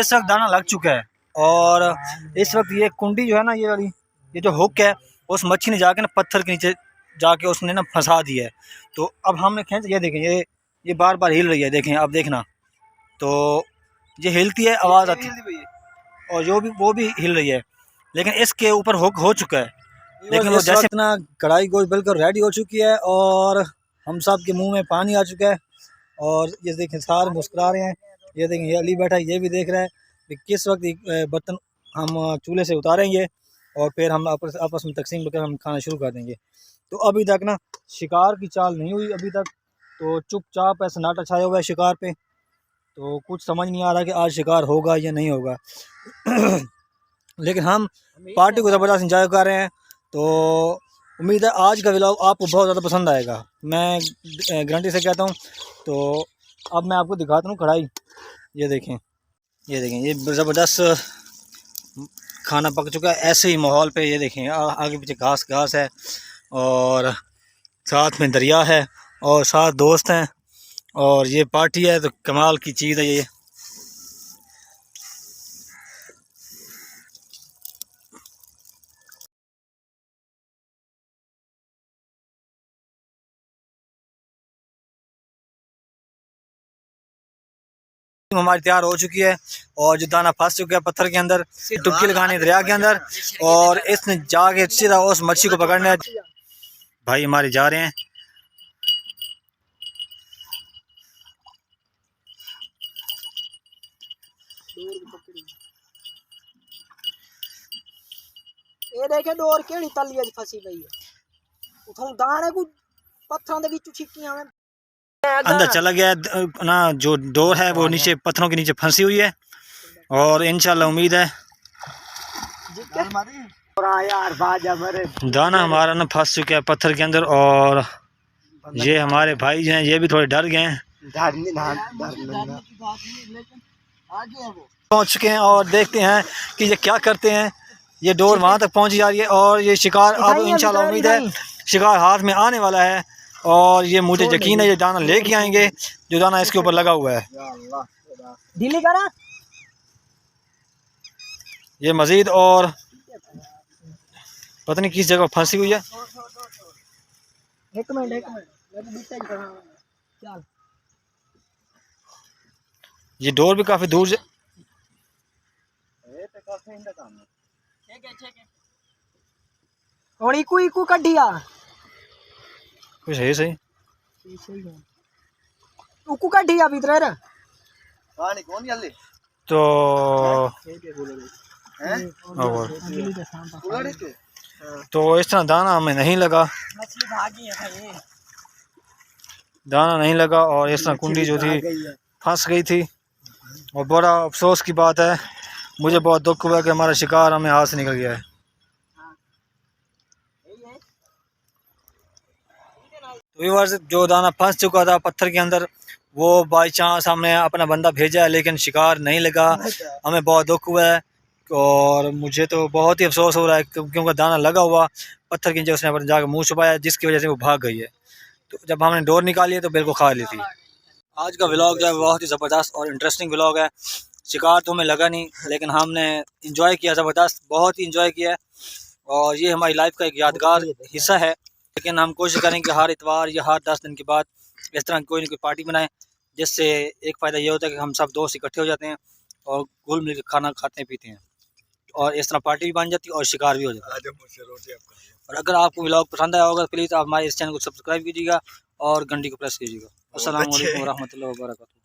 इस वक्त दाना लग चुका है और इस वक्त ये कुंडी जो है ना, ये वाली, ये जो हुक है, उस मच्छी ने जाके ना पत्थर के नीचे जाके उसने ना फंसा दिया है। तो अब हमने खींच, ये देखें, ये बार बार हिल रही है, देखें अब देखना, तो ये हिलती है, आवाज़ आती है और वो भी हिल रही है, लेकिन इसके ऊपर हुक हो चुका है। लेकिन वो जैसे ना कढ़ाई गोश्त बिल्कुल रेडी हो चुकी है और हम सब के मुंह में पानी आ चुका है और ये देखें सारे मुस्कुरा रहे हैं। ये देखें, ये अली बैठा है, ये भी देख रहा है कि किस वक्त बर्तन हम चूल्हे से उतारेंगे और फिर हम आपस में तकसीम करके हम खाना शुरू कर देंगे। तो अभी तक ना शिकार की चाल नहीं हुई अभी तक, तो चुपचाप ऐसा सन्नाटा छाया हुआ है शिकार पे, तो कुछ समझ नहीं आ रहा कि आज शिकार होगा या नहीं होगा। लेकिन हम पार्टी को ज़बरदस्त इंजॉय कर रहे हैं, तो उम्मीद है आज का व्लॉग आपको बहुत ज़्यादा पसंद आएगा, मैं गारंटी से कहता हूँ। तो अब मैं आपको दिखाता हूँ कढ़ाई, ये देखें, ये ज़बरदस्त खाना पक चुका है ऐसे ही माहौल पे। ये देखें आगे पीछे घास है और साथ में दरिया है और साथ दोस्त हैं और ये पार्टी है, तो कमाल की चीज़ है ये। हमारी तैयार हो चुकी है और जो दाना फंस चुका है पत्थर के अंदर, डुबकी लगाने दरिया के अंदर, और इसने जाके सीधा उस मच्छी को पकड़ना है। भाई हमारे जा रहे हैं, ये देखे डोर केड़ी तलिए च फसी पई है, उठों दाने को पत्थरों दे विचों छिक्कियां में अंदर चला गया ना। जो डोर है वो नीचे पत्थरों के नीचे फंसी हुई है और इंशाल्लाह उम्मीद है दाना हमारा ना फंस चुका है पत्थर के अंदर। और ये हमारे भाई हैं, ये भी थोड़े डर गए हैं, पहुंच चुके हैं और देखते हैं कि ये क्या करते हैं। ये डोर वहां तक पहुंच जा रही है और ये शिकार अब इंशाल्लाह उम्मीद है शिकार हाथ में आने वाला है और ये मुझे यकीन है ये दाना लेके आएंगे जो दाना इसके ऊपर लगा हुआ है। ढीली करा ये मजीद और पता नहीं किस जगह फंसी हुई है। एक मिनट चल, ये डोर भी काफी दूर और इकू कढ़िया कुछ है सही उकू कढ़िया भीतर रे पानी कौन जल्दी तो तो इस तरह दाना हमें नहीं लगा, मछली भागी है भाई, दाना नहीं लगा और इस तरह कुंडी जो थी फंस गई थी। और बड़ा अफसोस की बात है, मुझे बहुत दुख हुआ कि हमारा शिकार हमें हाथ से निकल गया है। तो व्यूअर्स, जो दाना फंस चुका था पत्थर के अंदर वो बाई चांस हमने अपना बंदा भेजा है लेकिन शिकार नहीं लगा, हमें बहुत दुख हुआ है और मुझे तो बहुत ही अफसोस हो रहा है क्योंकि दाना लगा हुआ पत्थर के नीचे उसने अपने जाकर मुंह छुपाया जिसकी वजह से वो भाग गई है। तो जब हमने डोर निकाली है तो बिल्कुल खा ली थी। आज का व्लॉग जो है बहुत ही ज़बरदस्त और इंटरेस्टिंग व्लॉग है। शिकार तो हमें लगा नहीं लेकिन हमने इंजॉय किया, ज़बरदस्त बहुत ही इंजॉय किया और ये हमारी लाइफ का एक यादगार हिस्सा है। लेकिन हम कोशिश करें कि हर इतवार या हर 10 दिन के बाद इस तरह कोई ना कोई पार्टी बनाएं, जिससे एक फ़ायदा ये होता है कि हम सब दोस्त इकट्ठे हो जाते हैं और घुल मिल खाना खाते पीते हैं और इस तरह पार्टी भी बन जाती है और शिकार भी हो जाता है। और अगर आपको व्लॉग पसंद आया होगा तो प्लीज़ आप हमारे इस चैनल को सब्सक्राइब कीजिएगा और घंटी को प्रेस कीजिएगा। अस्सलाम वालेकुम व रहमतुल्लाहि व बरकातहू।